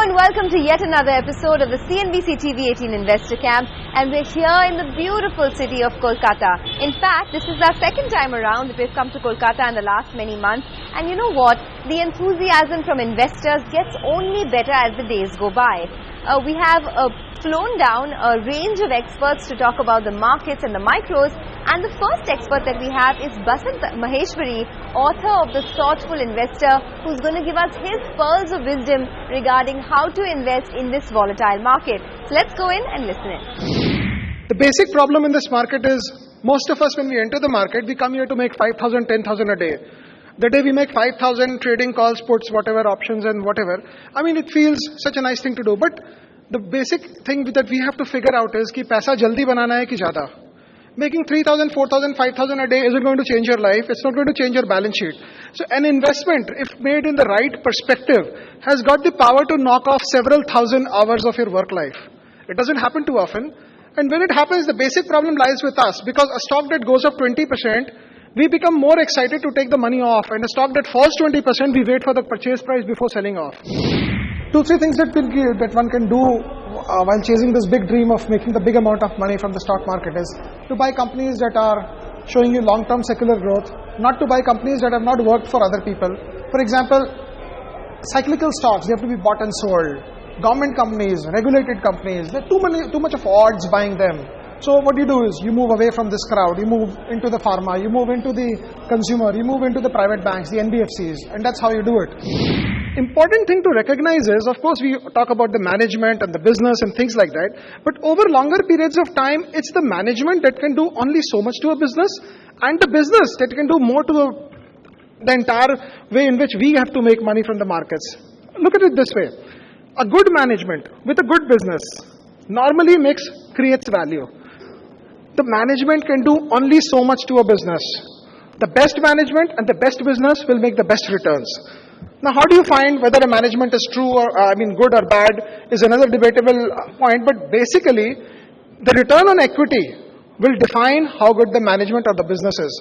and welcome to yet another episode of the CNBC TV18 Investor Camp, and we're here in the beautiful city of Kolkata. In fact, this is our second time around that we've come to Kolkata in the last many months, and you know what? The enthusiasm from investors gets only better as the days go by. We have flown down a range of experts to talk about the markets and the micros, and the first expert that we have is Basant Maheshwari, author of The Thoughtful Investor, who's going to give us his pearls of wisdom regarding how to invest in this volatile market. So let's go in and listen in. The basic problem in this market is most of us, when we enter the market, we come here to make 5,000, 10,000 a day. The day we make 5,000 trading calls, puts, whatever, options and whatever, it feels such a nice thing to do. But the basic thing that we have to figure out is कि पैसा जल्दी बनाना है कि ज़्यादा. Making 3,000, 4,000, 5,000 a day isn't going to change your life. It's not going to change your balance sheet. So an investment, if made in the right perspective, has got the power to knock off several thousand hours of your work life. It doesn't happen too often. And when it happens, the basic problem lies with us. Because a stock that goes up 20%, we become more excited to take the money off. And a stock that falls 20%, we wait for the purchase price before selling off. 2-3 things that one can do while chasing this big dream of making the big amount of money from the stock market is to buy companies that are showing you long-term secular growth, not to buy companies that have not worked for other people. For example, cyclical stocks, they have to be bought and sold. Government companies, regulated companies, there are too much of odds buying them. So what you do is you move away from this crowd, you move into the pharma, you move into the consumer, you move into the private banks, the NBFCs, and that's how you do it. Important thing to recognize is, of course, we talk about the management and the business and things like that, but over longer periods of time, it's the management that can do only so much to a business, and the business that can do more to the entire way in which we have to make money from the markets. Look at it this way. A good management with a good business normally creates value. The management can do only so much to a business. The best management and the best business will make the best returns. Now, how do you find whether a management is true or, good or bad is another debatable point, but basically, the return on equity will define how good the management or the business is.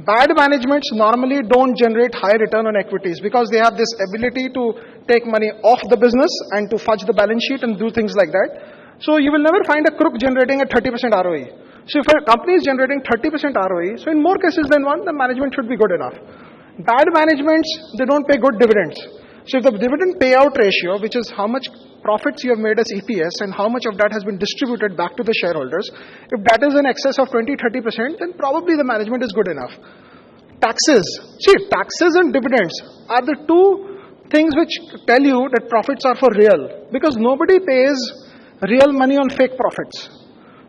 Bad managements normally don't generate high return on equities because they have this ability to take money off the business and to fudge the balance sheet and do things like that. So you will never find a crook generating a 30% ROE. So if a company is generating 30% ROE, so in more cases than one, the management should be good enough. Bad managements, they don't pay good dividends. So if the dividend payout ratio, which is how much profits you have made as EPS and how much of that has been distributed back to the shareholders, if that is in excess of 20-30%, then probably the management is good enough. Taxes. See, taxes and dividends are the two things which tell you that profits are for real. Because nobody pays real money on fake profits.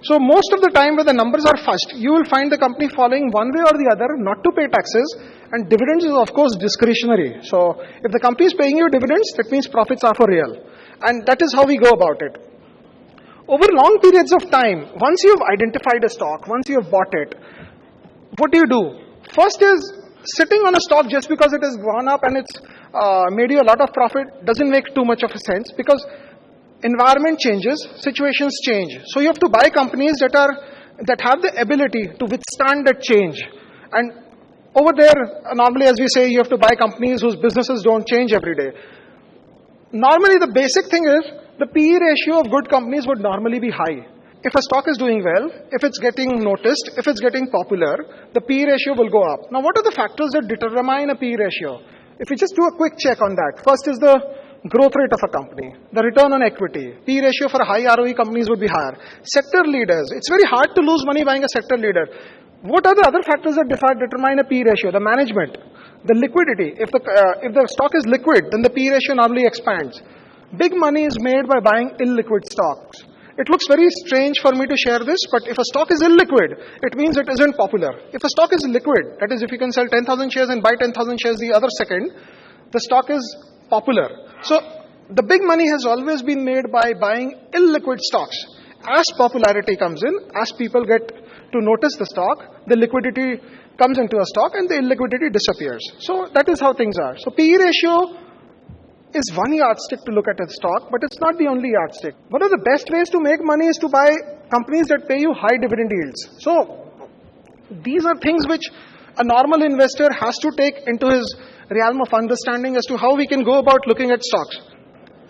So most of the time when the numbers are fudged, you will find the company following one way or the other not to pay taxes, and dividends is of course discretionary. So if the company is paying you dividends, that means profits are for real. And that is how we go about it. Over long periods of time, once you have identified a stock, once you have bought it, what do you do? First is sitting on a stock just because it has gone up and it's made you a lot of profit doesn't make too much of a sense, because environment changes, situations change. So you have to buy companies that have the ability to withstand that change. And over there, normally as we say, you have to buy companies whose businesses don't change every day. Normally the basic thing is, the PE ratio of good companies would normally be high. If a stock is doing well, if it's getting noticed, if it's getting popular, the PE ratio will go up. Now what are the factors that determine a PE ratio? If we just do a quick check on that, first is the growth rate of a company, the return on equity. PE ratio for high ROE companies would be higher. Sector leaders. It's very hard to lose money buying a sector leader. What are the other factors that determine a PE ratio? The management, the liquidity. If the stock is liquid, then the PE ratio normally expands. Big money is made by buying illiquid stocks. It looks very strange for me to share this, but if a stock is illiquid, it means it isn't popular. If a stock is liquid, that is if you can sell 10,000 shares and buy 10,000 shares the other second, the stock is popular. So the big money has always been made by buying illiquid stocks. As popularity comes in, as people get to notice the stock, the liquidity comes into a stock and the illiquidity disappears. So that is how things are. So PE ratio is one yardstick to look at a stock, but it's not the only yardstick. One of the best ways to make money is to buy companies that pay you high dividend yields. So these are things which a normal investor has to take into his realm of understanding as to how we can go about looking at stocks.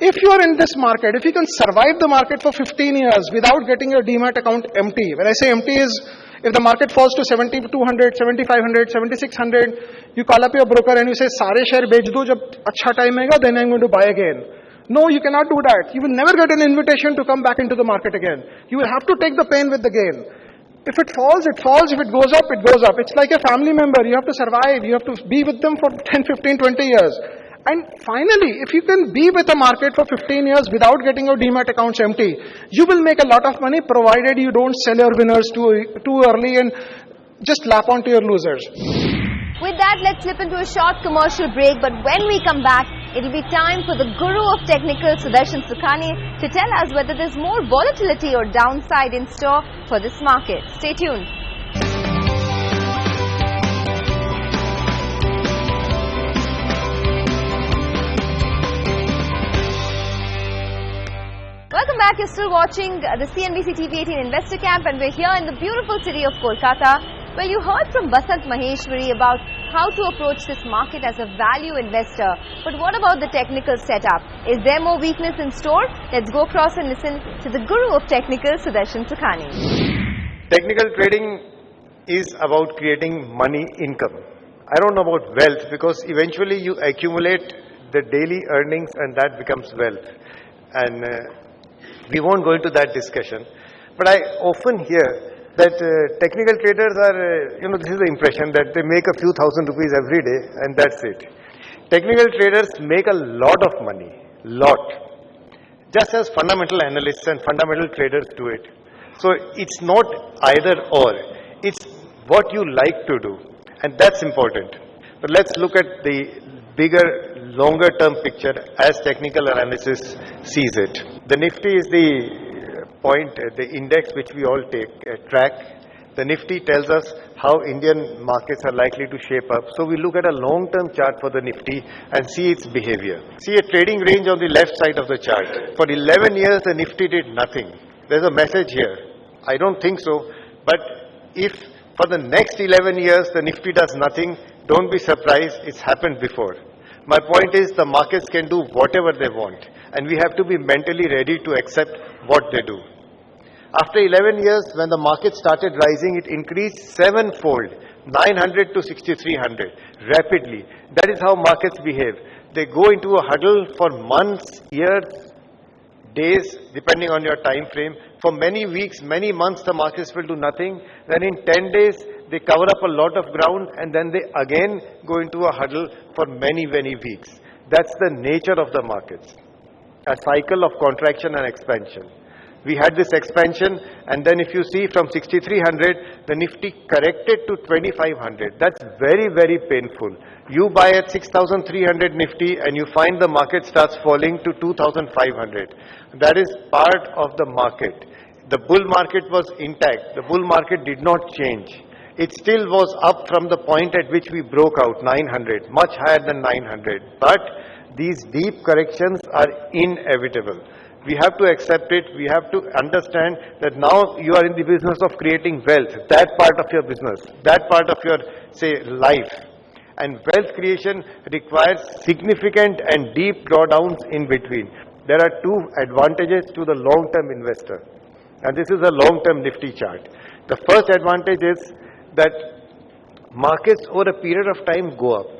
if you are in this market, if you can survive the market for 15 years without getting your demat account empty, when I say empty is, if the market falls to 7200, 7500, 7600, you call up your broker and you say, "Sare share bech do, jab acha time aega, then I'm going to buy again." No, you cannot do that. You will never get an invitation to come back into the market again. You will have to take the pain with the gain. If it falls, it falls. If it goes up, it goes up. It's like a family member. You have to survive. You have to be with them for 10, 15, 20 years. And finally, if you can be with a market for 15 years without getting your demat accounts empty, you will make a lot of money provided you don't sell your winners too early and just lap onto your losers. With that, let's slip into a short commercial break. But when we come back, it will be time for the guru of technical, Sudarshan Sukhani, to tell us whether there's more volatility or downside in store for this market. Stay tuned. Welcome back. You're still watching the CNBC TV18 Investor Camp, and we're here in the beautiful city of Kolkata, where you heard from Basant Maheshwari about how to approach this market as a value investor. But what about the technical setup? Is there more weakness in store? Let's go across and listen to the guru of technical, Sudarshan Sukhani. Technical trading is about creating money income. I don't know about wealth, because eventually you accumulate the daily earnings and that becomes wealth. And we won't go into that discussion. But I often hear that technical traders are, this is the impression that they make a few thousand rupees every day and that's it. Technical traders make a lot of money, just as fundamental analysts and fundamental traders do it. So it's not either or, it's what you like to do, and that's important. But let's look at the bigger, longer term picture as technical analysis sees it. The Nifty is the point, the index which we all track. The Nifty tells us how Indian markets are likely to shape up. So we look at a long-term chart for the Nifty and see its behavior. See a trading range on the left side of the chart. For 11 years, the Nifty did nothing. There's a message here. I don't think so. But if for the next 11 years, the Nifty does nothing, don't be surprised. It's happened before. My point is the markets can do whatever they want, and we have to be mentally ready to accept what they do. After 11 years, when the market started rising, it increased sevenfold, 900 to 6,300, rapidly. That is how markets behave. They go into a huddle for months, years, days, depending on your time frame. For many weeks, many months, the markets will do nothing. Then in 10 days, they cover up a lot of ground, and then they again go into a huddle for many, many weeks. That's the nature of the markets. A cycle of contraction and expansion. We had this expansion, and then if you see from 6,300, the Nifty corrected to 2,500. That's very, very painful. You buy at 6,300 Nifty and you find the market starts falling to 2,500. That is part of the market. The bull market was intact. The bull market did not change. It still was up from the point at which we broke out, 900, much higher than 900. But these deep corrections are inevitable. We have to accept it. We have to understand that now you are in the business of creating wealth, that part of your business, that part of your, say, life. And wealth creation requires significant and deep drawdowns in between. There are two advantages to the long-term investor. And this is a long-term Nifty chart. The first advantage is that markets over a period of time go up.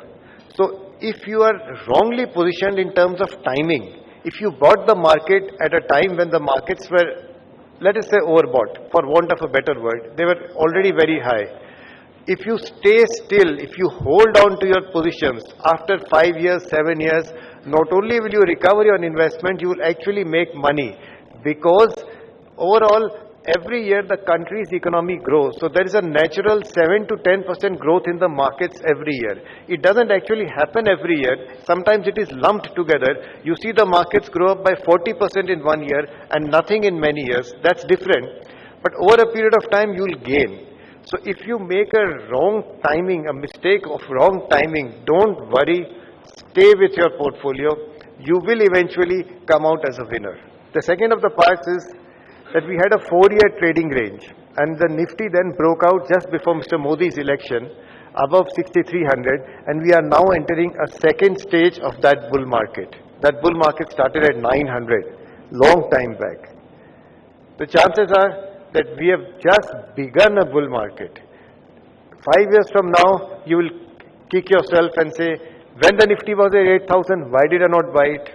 So if you are wrongly positioned in terms of timing, if you bought the market at a time when the markets were, let us say, overbought, for want of a better word, they were already very high. If you stay still, if you hold on to your positions after 5 years, 7 years, not only will you recover your investment, you will actually make money, because overall, every year the country's economy grows. So there is a natural 7 to 10% growth in the markets every year. It doesn't actually happen every year. Sometimes it is lumped together. You see the markets grow up by 40% in 1 year and nothing in many years. That's different. But over a period of time, you will gain. So if you make a wrong timing, a mistake of wrong timing, don't worry. Stay with your portfolio. You will eventually come out as a winner. The second of the parts is that we had a 4-year trading range, and the Nifty then broke out just before Mr. Modi's election above 6,300, and we are now entering a second stage of that bull market. That bull market started at 900, long time back. The chances are that we have just begun a bull market. 5 years from now, you will kick yourself and say, when the Nifty was at 8,000, why did I not buy it?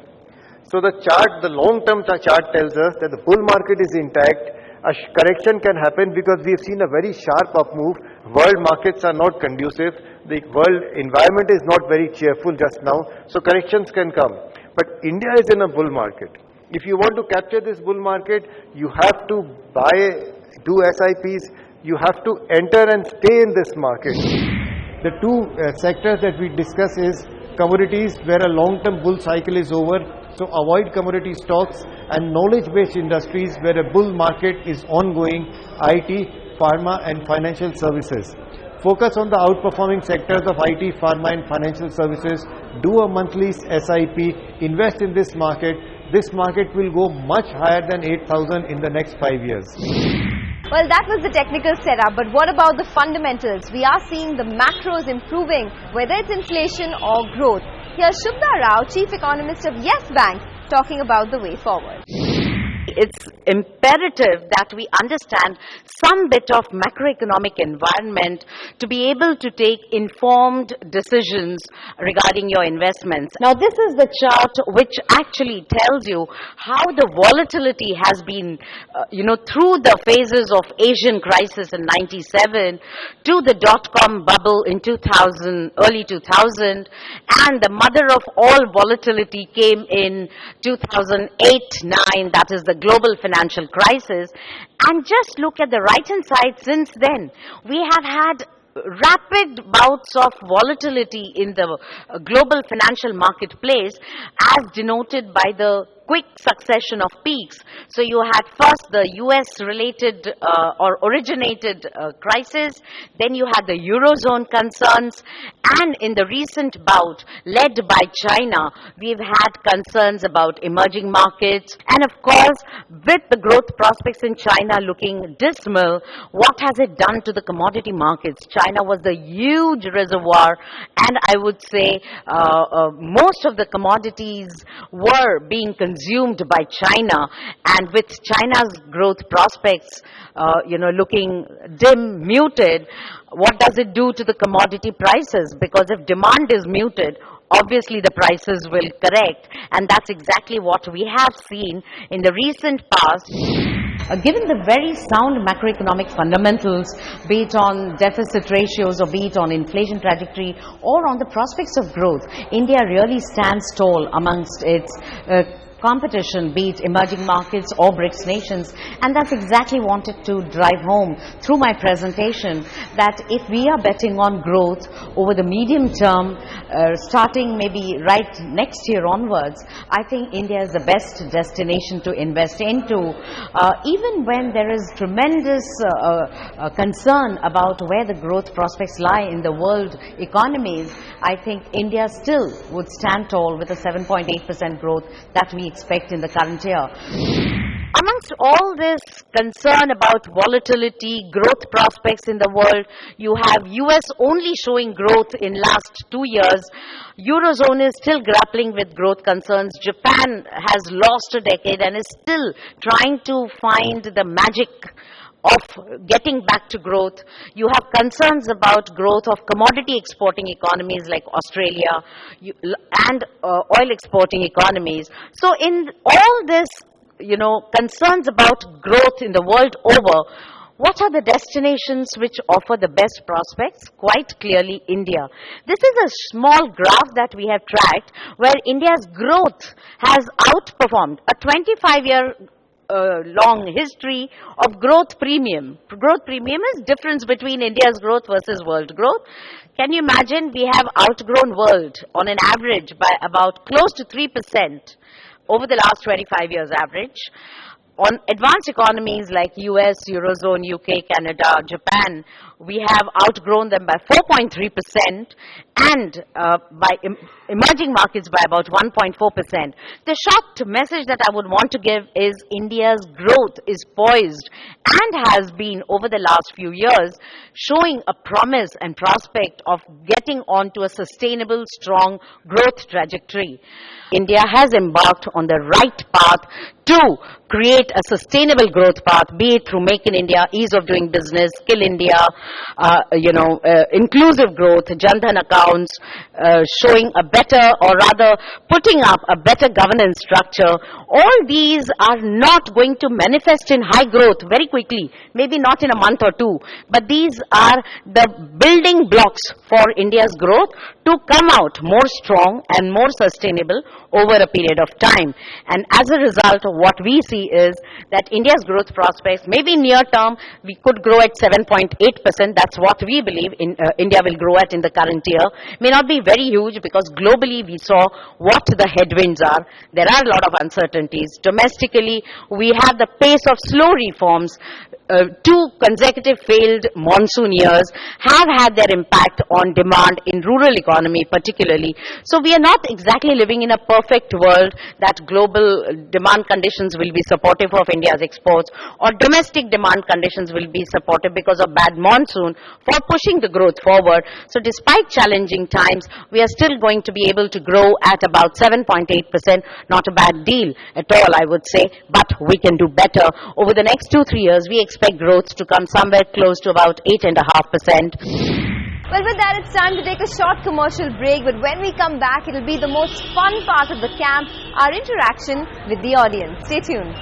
So the chart, the long-term chart tells us that the bull market is intact. A correction can happen because we have seen a very sharp up move. World markets are not conducive. The world environment is not very cheerful just now. So corrections can come. But India is in a bull market. If you want to capture this bull market, you have to do SIPs. You have to enter and stay in this market. The two sectors that we discuss is commodities where a long-term bull cycle is over. So avoid commodity stocks, and knowledge-based industries where a bull market is ongoing, IT, pharma and financial services. Focus on the outperforming sectors of IT, pharma and financial services. Do a monthly SIP, invest in this market. This market will go much higher than 8,000 in the next 5 years. Well, that was the technical setup, but what about the fundamentals? We are seeing the macros improving, whether it's inflation or growth. Here's Shubhda Rao, Chief Economist of Yes Bank, talking about the way forward. It's imperative that we understand some bit of macroeconomic environment to be able to take informed decisions regarding your investments. Now, this is the chart which actually tells you how the volatility has been, through the phases of Asian crisis in 97 to the dot-com bubble in 2000, early 2000, and the mother of all volatility came in 2008-9, that is the global financial crisis. And just look at the right-hand side since then. We have had rapid bouts of volatility in the global financial marketplace as denoted by the quick succession of peaks. So you had first the US related or originated crisis, then you had the Eurozone concerns, and in the recent bout led by China, we've had concerns about emerging markets, and of course with the growth prospects in China looking dismal, what has it done to the commodity markets? China was the huge reservoir, and I would say most of the commodities were being consumed by China, and with China's growth prospects looking dim, muted, what does it do to the commodity prices? Because if demand is muted, obviously the prices will correct, and that's exactly what we have seen in the recent past. Given the very sound macroeconomic fundamentals, be it on deficit ratios or be it on inflation trajectory or on the prospects of growth, India really stands tall amongst its competition, be it emerging markets or BRICS nations. And that's exactly wanted to drive home through my presentation, that if we are betting on growth over the medium term, starting maybe right next year onwards, I think India is the best destination to invest into. Even when there is tremendous concern about where the growth prospects lie in the world economies, I think India still would stand tall with a 7.8% growth that we expect in the current year. Amongst all this concern about volatility, growth prospects in the world, you have US only showing growth in last 2 years. Eurozone is still grappling with growth concerns. Japan has lost a decade and is still trying to find the magic of getting back to growth. You have concerns about growth of commodity exporting economies like Australia and oil exporting economies. So in all this, concerns about growth in the world over, what are the destinations which offer the best prospects? Quite clearly India. This is a small graph that we have tracked where India's growth has outperformed a 25-year long history of growth premium. Growth premium is difference between India's growth versus world growth. Can you imagine? We have outgrown world on an average by about close to 3% over the last 25 years average. On advanced economies like US, Eurozone, UK, Canada, Japan, we have outgrown them by 4.3%, and by emerging markets by about 1.4%. The short message that I would want to give is India's growth is poised and has been over the last few years showing a promise and prospect of getting onto a sustainable, strong growth trajectory. India has embarked on the right path to create a sustainable growth path, be it through Make in India, ease of doing business, Skill India, inclusive growth, Jan Dhan accounts, showing a better, or rather putting up a better governance structure. All these are not going to manifest in high growth very quickly, maybe not in a month or two, but these are the building blocks for India's growth to come out more strong and more sustainable over a period of time. And as a result, what we see is that India's growth prospects, maybe near term, we could grow at 7.8%. That's what we believe India will grow at in the current year. May not be very huge because globally we saw what the headwinds are. There are a lot of uncertainties. Domestically, we have the pace of slow reforms. Two consecutive failed monsoon years have had their impact on demand in rural economy particularly. So we are not exactly living in a perfect world that global demand conditions will be supportive of India's exports or domestic demand conditions will be supportive because of bad monsoon for pushing the growth forward. So despite challenging times, we are still going to be able to grow at about 7.8%. Not a bad deal at all, I would say, but we can do better. Over the next 2-3 years, we expect growth to come somewhere close to about 8.5%. Well, with that, it's time to take a short commercial break. But when we come back, it'll be the most fun part of the camp, our interaction with the audience. Stay tuned.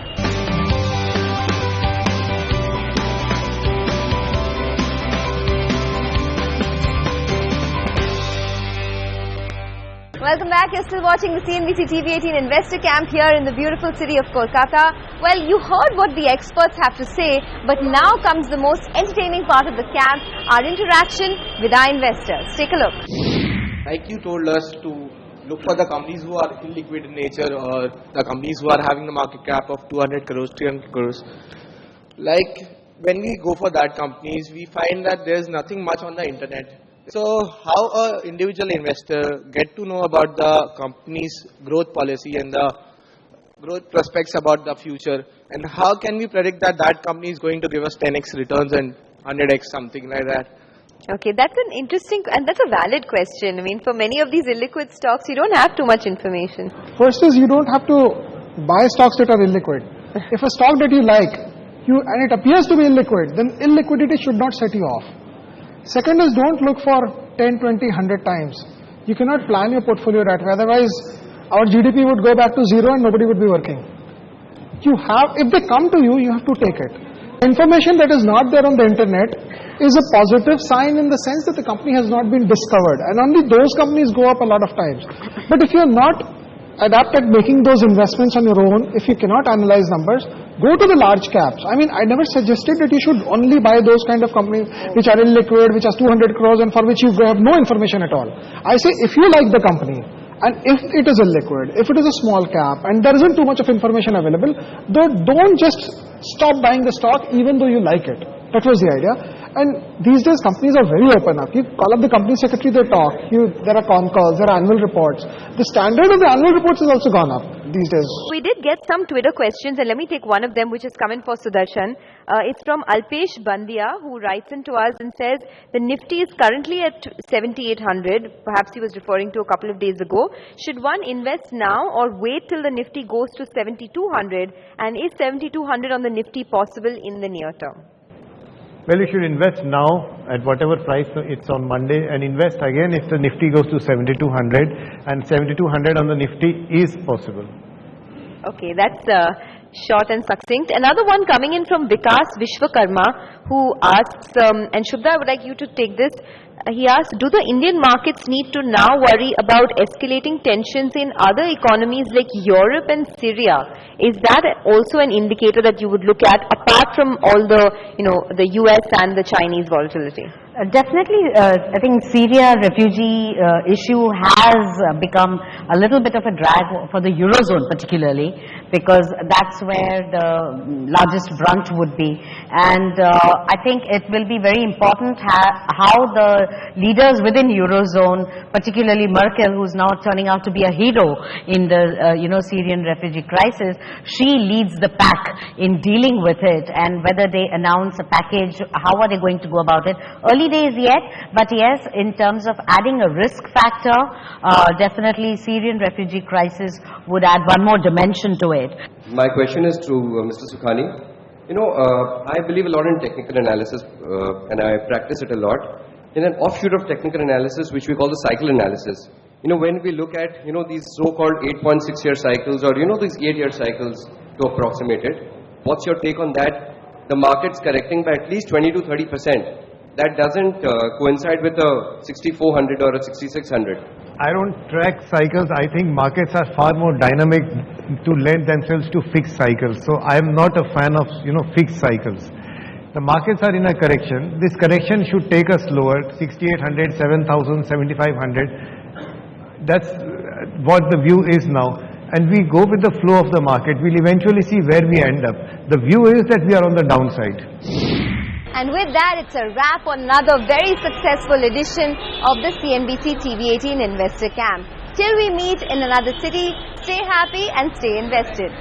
Welcome back. You're still watching the CNBC TV18 Investor Camp here in the beautiful city of Kolkata. Well, you heard what the experts have to say, but now comes the most entertaining part of the camp, our interaction with our investors. Take a look. Like you told us to look for the companies who are illiquid in nature or the companies who are having the market cap of 200 crores, 300 crores. Like when we go for that companies, we find that there's nothing much on the internet. So how an individual investor get to know about the company's growth policy and the growth prospects about the future, and how can we predict that that company is going to give us 10x returns and 100x, something like that? Okay, that's an interesting and that's a valid question. I mean, for many of these illiquid stocks, you don't have too much information. First is you don't have to buy stocks that are illiquid. If a stock that you like, and it appears to be illiquid, then illiquidity should not set you off. Second is don't look for 10, 20, 100 times. You cannot plan your portfolio that way. Otherwise, our GDP would go back to zero and nobody would be working. If they come to you, you have to take it. Information that is not there on the internet is a positive sign in the sense that the company has not been discovered. And only those companies go up a lot of times. But if you're not adept at making those investments on your own, if you cannot analyze numbers, go to the large caps. I mean, I never suggested that you should only buy those kind of companies which are illiquid, which has 200 crores and for which you have no information at all. I say if you like the company and if it is illiquid, if it is a small cap and there isn't too much of information available, don't just stop buying the stock even though you like it. That was the idea. And these days companies are very open up. You call up the company secretary, they talk. There are con calls, there are annual reports. The standard of the annual reports has also gone up these days. We did get some Twitter questions, and let me take one of them which has come in for Sudarshan. It's from Alpesh Bandia, who writes into us and says the Nifty is currently at 7,800. Perhaps he was referring to a couple of days ago. Should one invest now or wait till the Nifty goes to 7,200? And is 7,200 on the Nifty possible in the near term? Well, you should invest now at whatever price it's on Monday and invest again if the Nifty goes to 7,200, and 7,200 on the Nifty is possible. Okay, that's short and succinct. Another one coming in from Vikas Vishwakarma, who asks, and Shubhra, I would like you to take this. He asks, do the Indian markets need to now worry about escalating tensions in other economies like Europe and Syria? Is that also an indicator that you would look at apart from all the, the US and the Chinese volatility? Definitely, I think Syria refugee issue has become a little bit of a drag for the Eurozone particularly, because that's where the largest brunt would be. And I think it will be very important how the leaders within Eurozone, particularly Merkel, who's now turning out to be a hero in the Syrian refugee crisis, she leads the pack in dealing with it, and whether they announce a package, how are they going to go about it? Early days yet, but yes, in terms of adding a risk factor, definitely Syrian refugee crisis would add one more dimension to it. My question is to Mr. Sukhani. I believe a lot in technical analysis and I practice it a lot. In an offshoot of technical analysis, which we call the cycle analysis, when we look at, these so-called 8.6-year cycles or, these 8-year cycles to approximate it, what's your take on that? The market's correcting by at least 20 to 30%. That doesn't coincide with a 6,400 or a 6,600. I don't track cycles. I think markets are far more dynamic to lend themselves to fixed cycles. So I am not a fan of, fixed cycles. The markets are in a correction. This correction should take us lower, 6,800, 7,000, 7,500. That's what the view is now. And we go with the flow of the market. We'll eventually see where we end up. The view is that we are on the downside. And with that, it's a wrap on another very successful edition of the CNBC TV18 Investor Camp. Till we meet in another city, stay happy and stay invested.